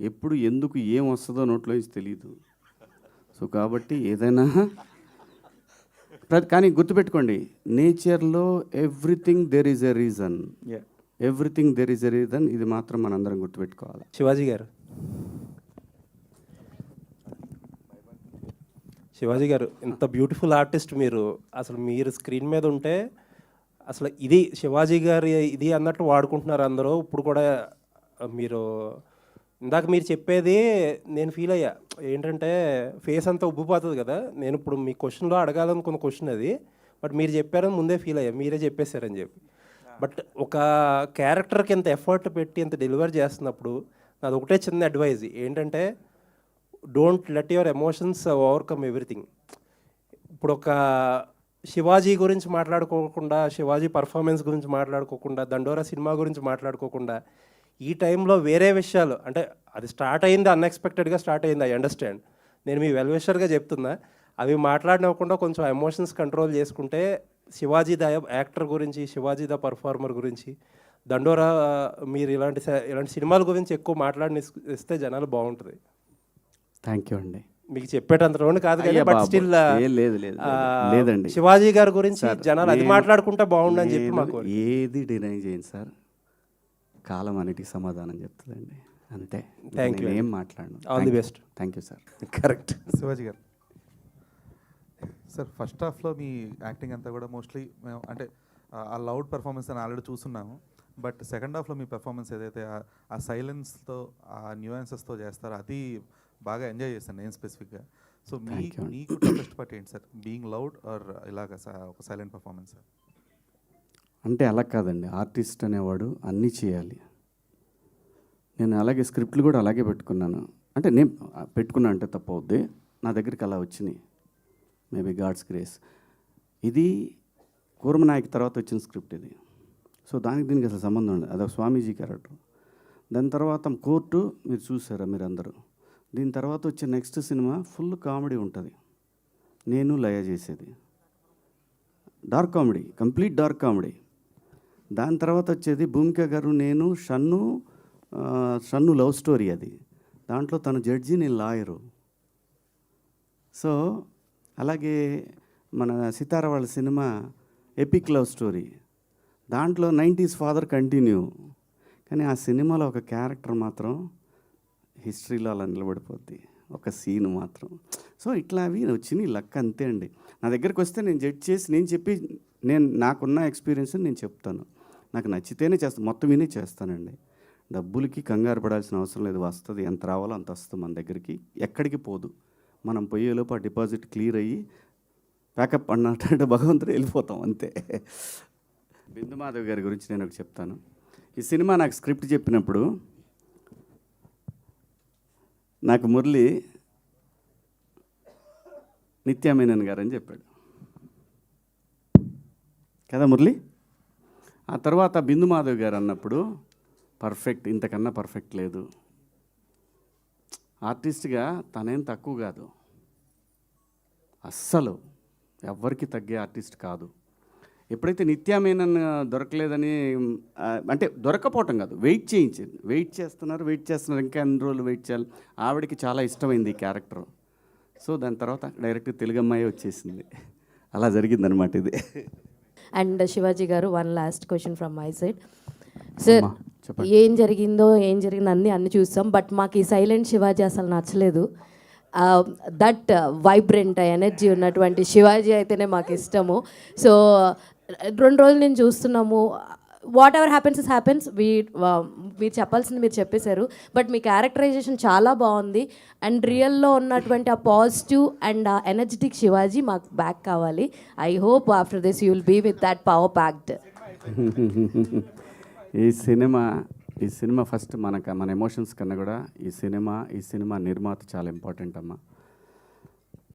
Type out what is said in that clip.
ఎప్పుడు ఎందుకు ఏం వస్తుందో నోట్లో నుంచి తెలియదు. సో కాబట్టి ఏదైనా కానీ గుర్తుపెట్టుకోండి, నేచర్లో everything there is a reason, everything there is a reason. ఇది మాత్రం మనందరం గుర్తుపెట్టుకోవాలి. శివాజీ గారు ఇంత బ్యూటిఫుల్ ఆర్టిస్ట్ మీరు, అసలు మీరు స్క్రీన్ మీద ఉంటే అసలు ఇది శివాజీ గారి ఇది అన్నట్టు వాడుకుంటున్నారు అందరూ. ఇప్పుడు కూడా మీరు ఇందాక మీరు చెప్పేది నేను ఫీల్ అయ్యా, ఏంటంటే ఫేస్ అంతా ఉబ్బిపోతుంది కదా. నేను ఇప్పుడు మీ క్వశ్చన్లో అడగాలనుకున్న క్వశ్చన్ అది, బట్ మీరు చెప్పారని ముందే ఫీల్ అయ్యా, మీరే చెప్పేశారని చెప్పి. బట్ ఒక క్యారెక్టర్కి ఇంత ఎఫర్ట్ పెట్టి ఇంత డెలివర్ చేస్తున్నప్పుడు నాది ఒకటే చిన్న అడ్వైజ్ ఏంటంటే, don't let your emotions overcome everything. ఇప్పుడు ఒక శివాజీ గురించి మాట్లాడుకోకుండా, శివాజీ పర్ఫార్మెన్స్ గురించి మాట్లాడుకోకుండా, దండోరా సినిమా గురించి మాట్లాడుకోకుండా, ఈ టైంలో వేరే విషయాలు, అంటే అది స్టార్ట్ అయింది అన్ఎక్స్పెక్టెడ్గా స్టార్ట్ అయింది, ఐ అండర్స్టాండ్. నేను మీ వెల్విషర్గా చెప్తున్నా, అవి మాట్లాడినవ్వకుండా కొంచెం ఎమోషన్స్ కంట్రోల్ చేసుకుంటే శివాజీ ద యాక్టర్ గురించి, శివాజీ ద పర్ఫార్మర్ గురించి, దండోరా మీరు ఇలాంటి సినిమాల గురించి ఎక్కువ మాట్లాడిని ఇస్తే జనాలు బాగుంటుంది. థ్యాంక్ యూ అండి. మీకు చెప్పేటంతలోనే కాదు కానీ బట్ స్టిల్ లేదండి, శివాజీ గారి గురించి జనాలు అది మాట్లాడుకుంటే బాగుండని చెప్పి మాకు ఏది డినై చేయండి సార్, కాలం అన్నిటికి సమాధానం చెప్తుందండి, అంతే. థ్యాంక్ యూ, ఏం మాట్లాడను. All the best. Thank you sir. Correct. Shivaji గారు సార్, ఫస్ట్ హాఫ్లో మీ యాక్టింగ్ అంతా కూడా మోస్ట్లీ మేము అంటే ఆ లౌడ్ పెర్ఫార్మెన్స్ అని ఆల్రెడీ చూస్తున్నాము. బట్ సెకండ్ హాఫ్లో మీ పెర్ఫార్మెన్స్ ఏదైతే ఆ సైలెన్స్తో, ఆ న్యూయాన్సెస్తో చేస్తారో అది బాగా ఎంజాయ్ చేశాను నేను స్పెసిఫిక్గా. సో మీకు టఫెస్ట్ పార్ట్ ఏంటి సార్, బీయింగ్ లౌడ్ ఆర్ ఇలాగ ఒక సైలెంట్ పర్ఫార్మెన్స్ సార్? అంటే అలా కాదండి, ఆర్టిస్ట్ అనేవాడు అన్నీ చేయాలి. నేను అలాగే స్క్రిప్ట్లు కూడా అలాగే పెట్టుకున్నాను. అంటే నేను పెట్టుకున్నా అంటే తప్పవుద్ది, నా దగ్గరికి అలా వచ్చినాయి, మేబీ గాడ్స్ గ్రేస్. ఇది కూర్మనాయక్ తర్వాత వచ్చిన స్క్రిప్ట్ ఇది. సో దానికి దీనికి అసలు సంబంధం ఉండదు, అదొక స్వామీజీ క్యారెక్టర్. దాని తర్వాత కోర్టు మీరు చూసారా మీరు అందరూ. దీని తర్వాత వచ్చే నెక్స్ట్ సినిమా ఫుల్ కామెడీ ఉంటుంది, నేను లయ చేసేది dark comedy, complete dark comedy. దాని తర్వాత వచ్చేది భూమిక గారు, నేను, షన్ను లవ్ స్టోరీ అది. దాంట్లో తను జడ్జి, నేను లాయరు. సో అలాగే మన సితార వాళ్ళ సినిమా ఎపిక్ లవ్ స్టోరీ, దాంట్లో 90s ఫాదర్ కంటిన్యూ. కానీ ఆ సినిమాలో ఒక క్యారెక్టర్ మాత్రం హిస్టరీలో అలా నిలబడిపోద్ది, ఒక సీన్ మాత్రం. సో ఇట్లా అవి వచ్చినాయి, లక్ అంతే అండి. నా దగ్గరికి వస్తే నేను జడ్జ్ చేసి నేను నాకున్న ఎక్స్పీరియన్స్ నేను చెప్తాను, నాకు నచ్చితేనే చేస్తాను, మొత్తం విని చేస్తానండి. డబ్బులకి కంగారు పడాల్సిన అవసరం లేదు, వస్తుంది, ఎంత రావాలో అంత వస్తుంది మన దగ్గరికి, ఎక్కడికి పోదు. మనం పోయేలోపు ఆ డిపాజిట్ క్లియర్ అయ్యి ప్యాకప్ అన్నట్టు భగవంతుడు వెళ్ళిపోతాం అంతే. బిందు మాధవ్ గారి గురించి నేను ఒకటి చెప్తాను. ఈ సినిమా నాకు స్క్రిప్ట్ చెప్పినప్పుడు నాకు మురళి నిత్యామేనన్ గారు అని చెప్పాడు కదా మురళి. ఆ తర్వాత బిందు మాధవ్ గారు అన్నప్పుడు పర్ఫెక్ట్, ఇంతకన్నా పర్ఫెక్ట్ లేదు. ఆర్టిస్ట్గా తనేం తక్కువ కాదు, అస్సలు ఎవ్వరికి తగ్గే ఆర్టిస్ట్ కాదు. ఎప్పుడైతే నిత్యామేనన్ దొరకలేదని, అంటే దొరకపోవటం కాదు, వెయిట్ చేస్తున్నారు, ఇంకా ఎన్ని రోజులు వెయిట్ చేయాలి. ఆవిడకి చాలా ఇష్టమైంది ఈ క్యారెక్టర్. సో దాని తర్వాత డైరెక్ట్ తెలుగు అమ్మాయి వచ్చేసింది, అలా జరిగిందనమాట ఇది. అండ్ శివాజీ గారు, one last question from my side. Sir, ఏం జరిగిందో అన్నీ చూస్తాం, బట్ మాకు ఈ సైలెంట్ శివాజీ అసలు నచ్చలేదు. దట్ వైబ్రెంట్ ఎనర్జీ ఉన్నటువంటి శివాజీ అయితేనే మాకు ఇష్టము. సో 2 రోజులు నేను చూస్తున్నాము, వాట్ ఎవర్ హ్యాపెన్స్ మీరు చెప్పాల్సింది మీరు చెప్పేశారు, బట్ మీ క్యారెక్టరైజేషన్ చాలా బాగుంది. అండ్ రియల్లో ఉన్నటువంటి ఆ పాజిటివ్ అండ్ ఆ ఎనర్జెటిక్ శివాజీ మాకు బ్యాక్ కావాలి. I hope after this you will be with that power packed. ఈ సినిమా ఫస్ట్ మన ఎమోషన్స్ కన్నా కూడా ఈ సినిమా నిర్మాత చాలా ఇంపార్టెంట్ అమ్మా.